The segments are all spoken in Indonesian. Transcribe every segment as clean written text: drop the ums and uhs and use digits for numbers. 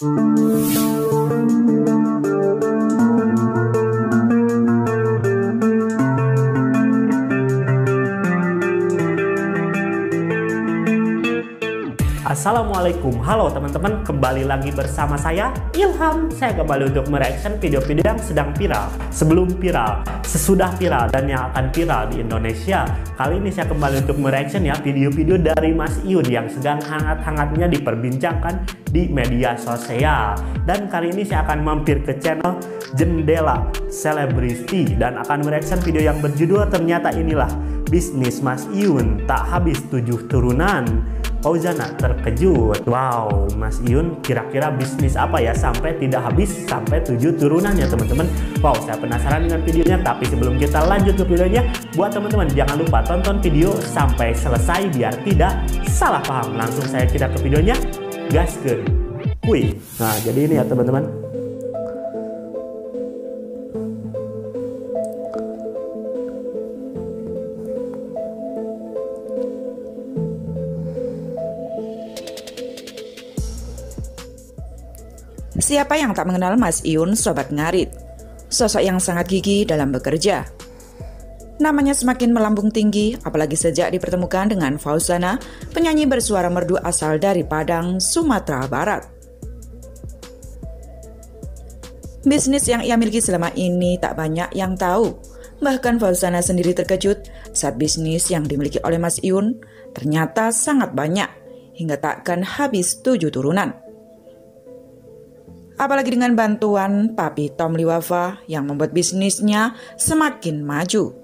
Assalamualaikum, halo teman-teman, kembali lagi bersama saya Ilham. Saya kembali untuk mereaction video-video yang sedang viral, sebelum viral, sesudah viral, dan yang akan viral di Indonesia. Kali ini saya kembali untuk mereaction ya video-video dari Mas Iyun yang sedang hangat-hangatnya diperbincangkan di media sosial. Dan kali ini saya akan mampir ke channel Jendela Selebriti dan akan mereaction video yang berjudul Ternyata Inilah Bisnis Mas Iyun Tak Habis 7 Turunan. Fauzana terkejut. Wow, Mas Iyun kira-kira bisnis apa ya sampai tidak habis sampai 7 turunan ya teman-teman. Wow, saya penasaran dengan videonya. Tapi sebelum kita lanjut ke videonya, buat teman-teman jangan lupa tonton video sampai selesai biar tidak salah paham. Langsung saya kita ke videonya. Gaskeun. Wih. Nah, jadi ini ya teman-teman. Siapa yang tak mengenal Mas Iyun, Sobat Ngarit? Sosok yang sangat gigih dalam bekerja. Namanya semakin melambung tinggi, apalagi sejak dipertemukan dengan Fauzana, penyanyi bersuara merdu asal dari Padang, Sumatera Barat. Bisnis yang ia miliki selama ini tak banyak yang tahu. Bahkan Fauzana sendiri terkejut saat bisnis yang dimiliki oleh Mas Iyun ternyata sangat banyak, hingga takkan habis 7 turunan. Apalagi dengan bantuan Papi Tom Liwafa yang membuat bisnisnya semakin maju.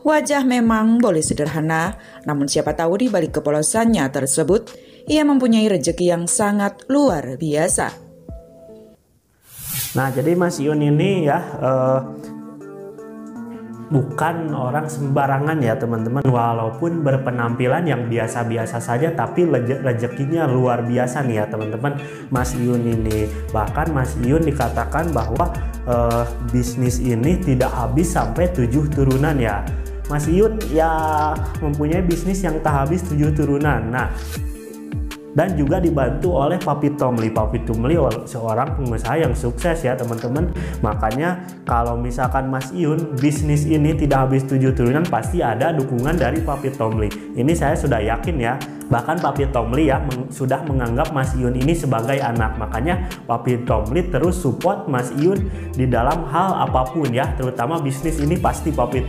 Wajah memang boleh sederhana, namun siapa tahu di balik kepolosannya tersebut, ia mempunyai rezeki yang sangat luar biasa. Nah, jadi Mas Iyun ini ya bukan orang sembarangan ya teman-teman. Walaupun berpenampilan yang biasa-biasa saja, tapi rezekinya luar biasa nih ya teman-teman Mas Iyun ini. Bahkan Mas Iyun dikatakan bahwa bisnis ini tidak habis sampai 7 turunan ya. Mas Iyun ya mempunyai bisnis yang tak habis 7 turunan. Nah, dan juga dibantu oleh Papi Tomli. Papi Tomli seorang pengusaha yang sukses ya teman-teman. Makanya kalau misalkan Mas Iyun bisnis ini tidak habis 7 turunan, pasti ada dukungan dari Papi Tomli. Ini saya sudah yakin ya. Bahkan Papi Tomli ya sudah menganggap Mas Iyun ini sebagai anak. Makanya Papi Tomli terus support Mas Iyun di dalam hal apapun ya. Terutama bisnis ini pasti Papi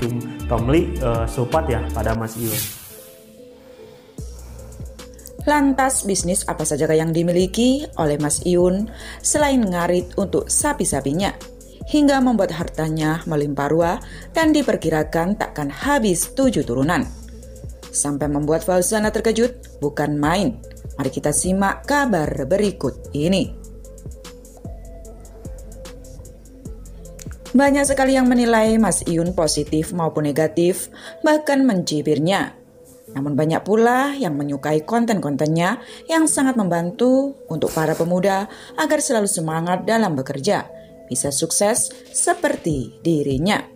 Tomli support ya pada Mas Iyun. Lantas bisnis apa saja yang dimiliki oleh Mas Iyun selain ngarit untuk sapi-sapinya, hingga membuat hartanya melimpah ruah dan diperkirakan takkan habis 7 turunan. Sampai membuat Fauzana terkejut bukan main. Mari kita simak kabar berikut ini. Banyak sekali yang menilai Mas Iyun positif maupun negatif, bahkan mencibirnya. Namun banyak pula yang menyukai konten-kontennya yang sangat membantu untuk para pemuda agar selalu semangat dalam bekerja, bisa sukses seperti dirinya.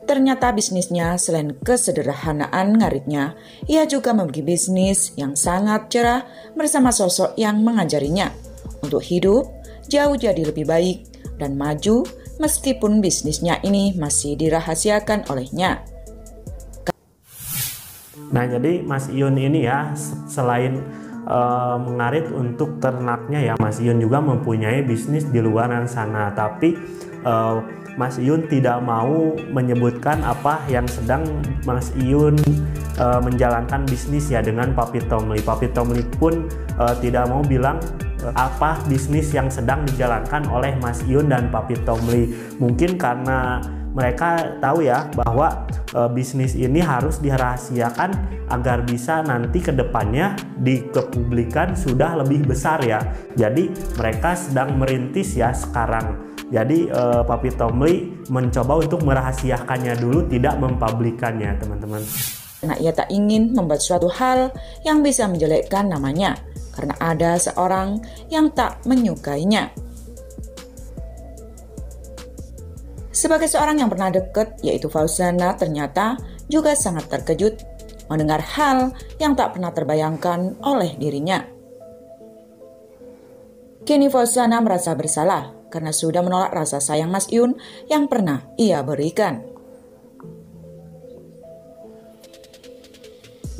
Ternyata bisnisnya selain kesederhanaan ngaritnya, ia juga memiliki bisnis yang sangat cerah bersama sosok yang mengajarinya untuk hidup jauh jadi lebih baik dan maju, meskipun bisnisnya ini masih dirahasiakan olehnya. Nah, jadi Mas Iyun ini ya selain mengarit untuk ternaknya ya, Mas Iyun juga mempunyai bisnis di luar sana. Tapi Mas Iyun tidak mau menyebutkan apa yang sedang Mas Iyun menjalankan bisnis ya dengan Papi Tomli. Papi Tomli pun tidak mau bilang apa bisnis yang sedang dijalankan oleh Mas Iyun dan Papi Tomli. Mungkin karena mereka tahu ya bahwa bisnis ini harus dirahasiakan agar bisa nanti kedepannya dikepublikan sudah lebih besar ya. Jadi mereka sedang merintis ya sekarang. Jadi Papi Tomli mencoba untuk merahasiakannya dulu, tidak mempublikannya teman-teman. Karena ia tak ingin membuat suatu hal yang bisa menjelekkan namanya, karena ada seorang yang tak menyukainya. Sebagai seorang yang pernah dekat, yaitu Fauzana, ternyata juga sangat terkejut mendengar hal yang tak pernah terbayangkan oleh dirinya. Kini Fauzana merasa bersalah karena sudah menolak rasa sayang Mas Iyun yang pernah ia berikan.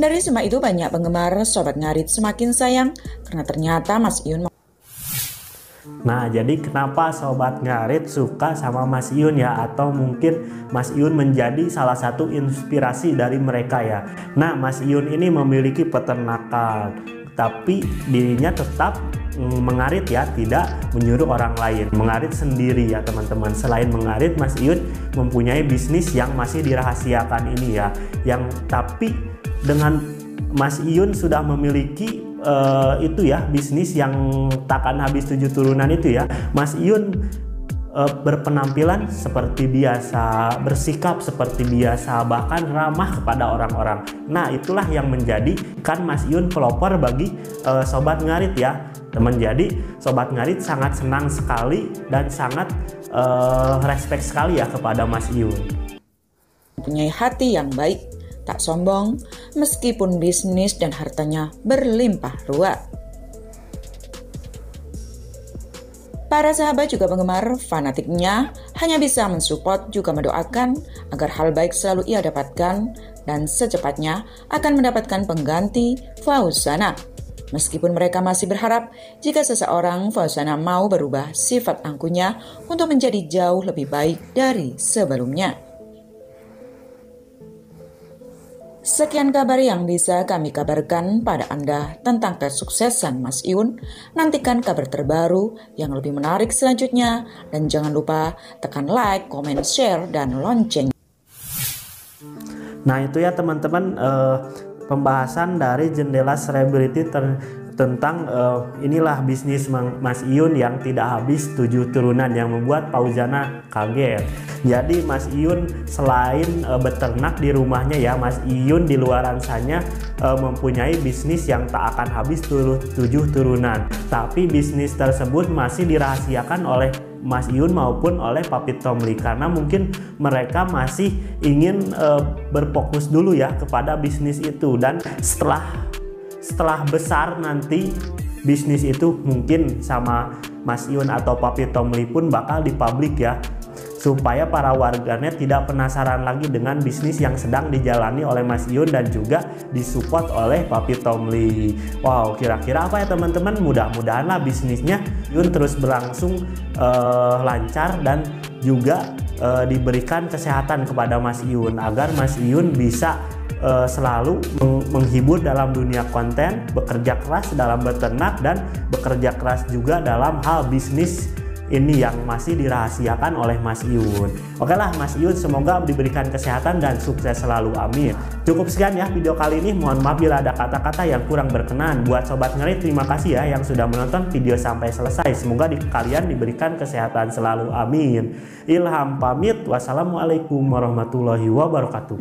Dari semua itu banyak penggemar Sobat Ngarit semakin sayang karena ternyata Mas Iyun. Nah, jadi kenapa Sobat Ngarit suka sama Mas Iyun ya? Atau mungkin Mas Iyun menjadi salah satu inspirasi dari mereka ya. Nah, Mas Iyun ini memiliki peternakan, tapi dirinya tetap mengarit ya, tidak menyuruh orang lain, mengarit sendiri ya teman-teman. Selain mengarit, Mas Iyun mempunyai bisnis yang masih dirahasiakan ini ya, yang tapi dengan Mas Iyun sudah memiliki itu ya, bisnis yang takkan habis 7 turunan itu ya. Mas Iyun berpenampilan seperti biasa, bersikap seperti biasa, bahkan ramah kepada orang-orang. Nah, itulah yang menjadikan Mas Iyun pelopor bagi Sobat Ngarit ya teman. Jadi Sobat Ngarit sangat senang sekali dan sangat respect sekali ya kepada Mas Iyun. Mempunyai hati yang baik, tak sombong, meskipun bisnis dan hartanya berlimpah ruah. Para sahabat juga penggemar fanatiknya hanya bisa mensupport juga mendoakan agar hal baik selalu ia dapatkan dan secepatnya akan mendapatkan pengganti Fauzana. Meskipun mereka masih berharap jika seseorang Fauzana mau berubah sifat angkuhnya untuk menjadi jauh lebih baik dari sebelumnya. Sekian kabar yang bisa kami kabarkan pada Anda tentang kesuksesan Mas Iyun. Nantikan kabar terbaru yang lebih menarik selanjutnya. Dan jangan lupa tekan like, komen, share, dan lonceng. Nah itu ya teman-teman, pembahasan dari Jendela Selebriti tentang inilah bisnis Mas Iyun yang tidak habis 7 turunan yang membuat Fauzana kaget. Jadi Mas Iyun selain beternak di rumahnya ya, Mas Iyun di luaran sana mempunyai bisnis yang tak akan habis 7 turunan. Tapi bisnis tersebut masih dirahasiakan oleh Mas Iyun maupun oleh Papi Tomli karena mungkin mereka masih ingin berfokus dulu ya kepada bisnis itu, dan setelah besar nanti bisnis itu mungkin sama Mas Iyun atau Papi Tomli pun bakal dipublik ya, supaya para warganet tidak penasaran lagi dengan bisnis yang sedang dijalani oleh Mas Iyun dan juga disupport oleh Papi Tomli. Wow, kira-kira apa ya teman-teman? Mudah-mudahan lah bisnisnya Iyun terus berlangsung lancar dan juga diberikan kesehatan kepada Mas Iyun agar Mas Iyun bisa selalu menghibur dalam dunia konten, bekerja keras dalam beternak, dan bekerja keras juga dalam hal bisnis ini yang masih dirahasiakan oleh Mas Iyun. Oke lah Mas Iyun, semoga diberikan kesehatan dan sukses selalu, amin. Cukup sekian ya video kali ini, mohon maaf bila ada kata-kata yang kurang berkenan. Buat Sobat Ngarit, terima kasih ya yang sudah menonton video sampai selesai. Semoga kalian diberikan kesehatan selalu, amin. Ilham pamit, wassalamualaikum warahmatullahi wabarakatuh.